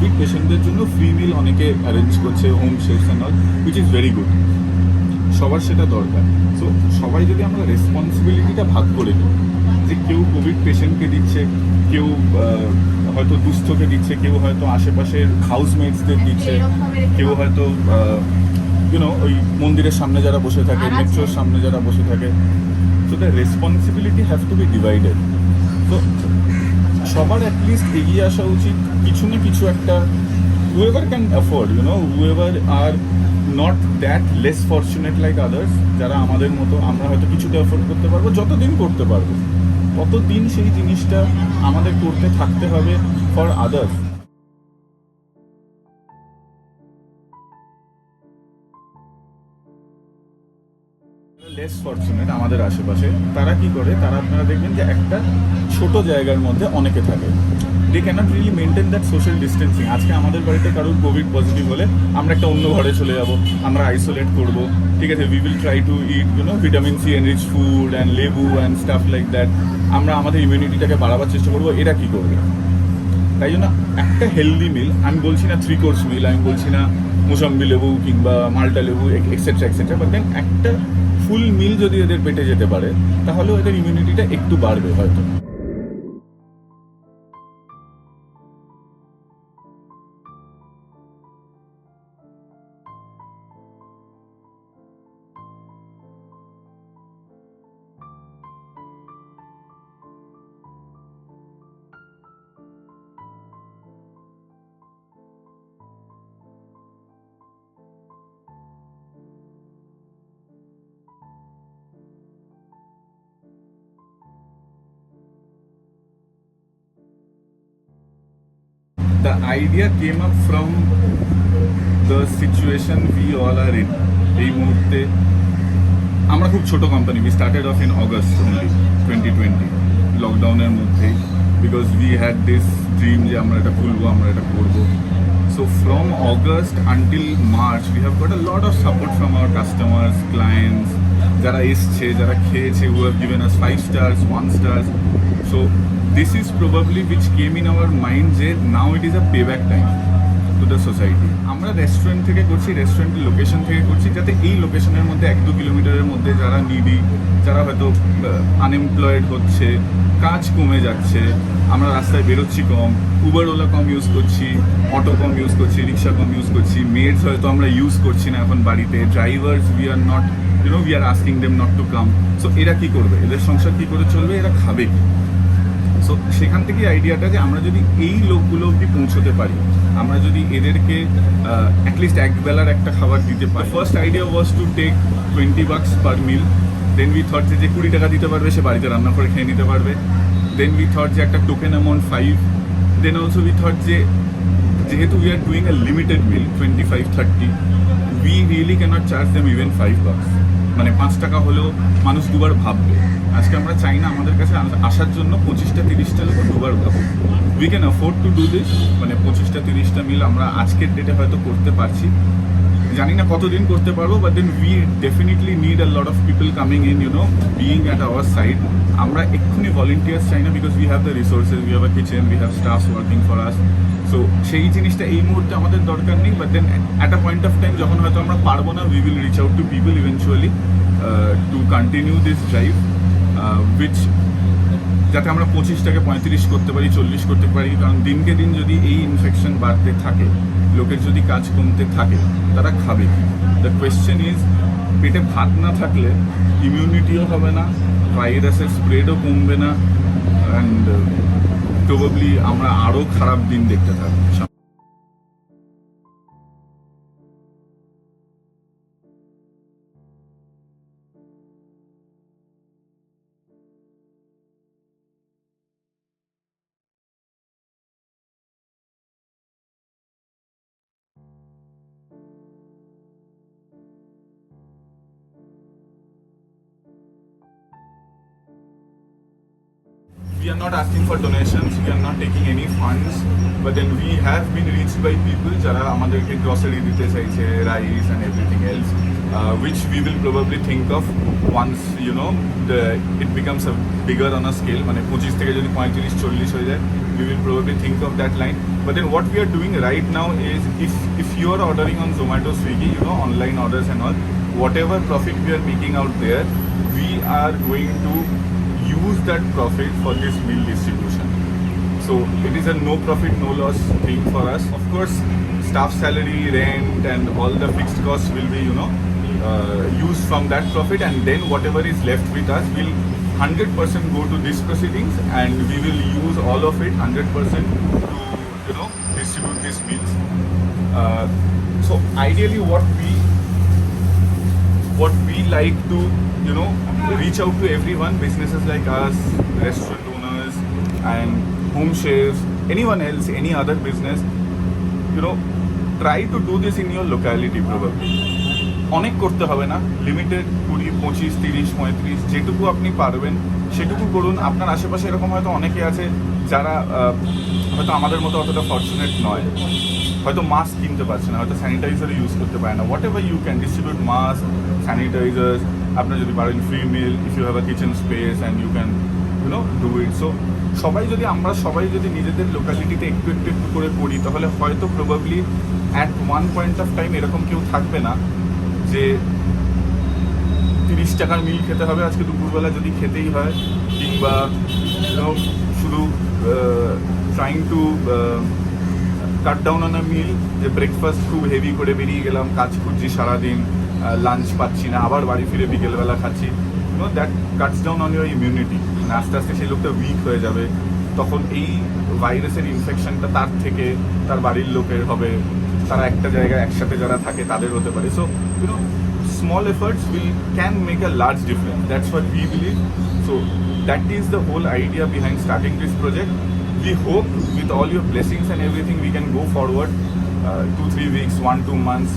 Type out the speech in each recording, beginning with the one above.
Covid পেশেন্টদের জন্য free মিল অনেকে অ্যারেঞ্জ করছে, home chefs and all, which is very good. সবার সেটা দরকার। সো সবাই যদি আমরা রেসপন্সিবিলিটিটা ভাগ করে নিই, যে কেউ কোভিড পেশেন্টকে দিচ্ছে, কেউ হয়তো দুস্থকে দিচ্ছে, কেউ হয়তো আশেপাশের হাউসমেটসদের দিচ্ছে, কেউ হয়তো ইউনো ওই মন্দিরের সামনে যারা বসে থাকে, মেট্রোর সামনে যারা বসে থাকে। So the responsibility have to be divided. তো সবার অ্যাটলিস্ট এগিয়ে আসা উচিত কিছু না কিছু একটা। whoever can afford, whoever are not that less fortunate like others, যারা আমাদের মতো, আমরা হয়তো কিছুটা অ্যাফোর্ড করতে পারবো, যতদিন করতে পারবো ততদিন সেই জিনিসটা আমাদের করতে থাকতে হবে ফর আদার্স। লেস ফরচুনেট আমাদের আশেপাশে, তারা কি করে, তারা আপনারা দেখবেন যে একটা ছোট জায়গার মধ্যে অনেকে থাকে। They can't really maintain that social distancing. আজকে আমাদের বাড়িতে কারোর কোভিড পজিটিভ হলে আমরা একটা অন্য ঘরে চলে যাব, আমরা আইসোলেট করব, ঠিক আছে। We will try to eat vitamin C enrich food and লেবু অ্যান্ড স্টাফ লাইক দ্যাট। আমরা আমাদের ইমিউনিটিটাকে বাড়াবার চেষ্টা করবো। এরা কি করবে? তাই জন্য একটা হেলদি মিল, আমি বলছি না 3 কোর্স মিল, আমি বলছি না মোসাম্বি লেবু কিংবা মাল্টা লেবু এক্সেট্রা এক্সেট্রা, বাট দেন একটা ফুল মিল যদি এদের পেটে যেতে পারে, তাহলেও এদের ইমিউনিটিটা একটু বাড়বে হয়তো। The idea came up from the situation we all are in. এই মুহূর্তে আমরা খুব ছোট company, we started of in August only 2020, লকডাউনের মধ্যেই, because we had this dream যে আমরা এটা খুলবো, আমরা এটা করবো। So from August until March we have got a lot of support from our customers, clients, যারা এসছে, যারা খেয়েছে, who have given us 5 stars, 1 stars. So this is probably which came in our mind যে now it is a payback time to the society. আমরা restaurant থেকে করছি, রেস্টুরেন্টের location থেকে করছি, যাতে এই লোকেশনের মধ্যে 1-2 কিলোমিটারের মধ্যে যারা নিডি, যারা হয়তো আনএমপ্লয়েড হচ্ছে, কাজ কমে যাচ্ছে, আমরা রাস্তায় বেরোচ্ছি কম, উবার ওলা কম ইউজ করছি, অটো কম ইউজ করছি, রিক্সা কম ইউজ করছি, মেডস হয়তো আমরা ইউজ করছি না এখন বাড়িতে, drivers we are not we are asking them not to come. So এরা কী করবে? এদের সংসার কী করে চলবে? এরা খাবে কি? সো সেখান থেকে আইডিয়াটা যে আমরা যদি এই লোকগুলো অবধি পৌঁছতে পারি, আমরা যদি এদেরকে অ্যাটলিস্ট একবেলার একটা খাবার দিতে পারি। First idea was to take $20 per meal. Then we thought যে 20 টাকা দিতে পারবে সে বাড়িতে রান্না করে খেয়ে নিতে পারবে। দেন উই থট যে একটা token amount 5। Then also we thought যে যেহেতু we are doing a limited meal 25-30, we really can't charge them even $5। মানে 5 টাকা হলেও মানুষ দুবার ভাববে। আজকে আমরা চাই না আমাদের কাছে আসার জন্য 25-30টা লোক দুবার ভাবো। We can afford to do this. মানে 25-30টা মিল আমরা আজকের ডেটে হয়তো করতে পারছি, জানি না কতদিন করতে পারবো, but then we definitely need a lot of people coming in, being at our side. আমরা এক্ষুনি ভলেন্টিয়ার্স চাই না, because we have the resources, we have a kitchen, we have staffs working for us. So সেই জিনিসটা এই মুহূর্তে আমাদের দরকার নেই, but then at a point of time যখন হয়তো আমরা পারবো না, we will reach out to people eventually to continue this drive, which যাতে আমরা 25টাকে 35 করতে পারি, 40 করতে পারি। কারণ দিনকে দিন যদি এই ইনফেকশন বাড়তে থাকে, লোকের যদি কাজ কমতে থাকে, তারা খাবে কি? দ্য কোয়েশ্চেন ইজ, পেটে ভাত না থাকলে ইমিউনিটিও হবে না, ভাইরাসের স্প্রেডও কমবে না, অ্যান্ড প্রবাবলি আমরা আরও খারাপ দিন দেখতে থাকবো। We are not asking for donations, we are not taking any funds, but then we have been reached by people যারা আমাদেরকে গ্রসারি দিতে চাইছে, rice and everything else, which we will probably think of once it becomes a bigger on a scale. মানে 25 থেকে যদি 35-40 হয়ে যায়, we will probably think of that line. But then what we are doing right now is if you are ordering on Zomato, Swiggy, you know, online orders and all, whatever profit we are making out there, we are going to use that profit for this meal distribution. So it is a no profit, no loss thing for us. Of course, staff salary, rent, and all the fixed costs will be, you know, used from that profit, and then whatever is left with us will 100% go to these proceedings, and we will use all of it 100% to, you know, distribute these meals. So ideally, what we like to, you know, reach out to everyone, businesses like us, restaurant owners, and home chefs, anyone else, any other business, you know, try to do this in your locality probably. অনেক করতে হবে না, limited 20, 25, 30, 35 যেটুকু আপনি পারবেন সেটুকু করুন। আপনার আশেপাশে এরকম হয়তো অনেকে আছে যারা হয়তো আমাদের মতো অতটা ফর্চুনেট নয়, হয়তো মাস্ক কিনতে পারছে না, হয়তো স্যানিটাইজারও ইউজ করতে পারে না। Whatever you can distribute mask, sanitiser, আপনার যদি পারেন free meal, if you have a kitchen space and you can, you know, do it. So আমরা সবাই যদি নিজেদের লোকালিটিতে একটু করে করি, তাহলে হয়তো probably at one point of time এরকম কেউ থাকবে না যে 30 টাকার মিল খেতে হবে আজকে দুপুরবেলা যদি খেতেই হয়, কিংবা শুধু trying to cut down on a meal, যে ব্রেকফাস্ট খুব হেভি করে বেরিয়ে গেলাম, কাজ করছি সারাদিন, লাঞ্চ পাচ্ছি না, আবার বাড়ি ফিরে বিকেলবেলা খাচ্ছি, that Katz down on your immunity. মানে আস্তে আস্তে সেই লোকটা উইক হয়ে যাবে, তখন এই ভাইরাসের ইনফেকশনটা তার থেকে তার বাড়ির লোকের হবে, তারা একটা জায়গায় একসাথে যারা থাকে তাদের হতে পারে। So small efforts can make a large difference. That's what we believe. So that is the whole idea behind starting this project. We hope with all your blessings and everything we can go forward 2-3 weeks, 1-2 months.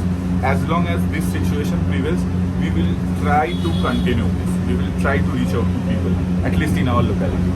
As long as this situation prevails, we will try to continue this. We will try to reach out to people, at least in our locality.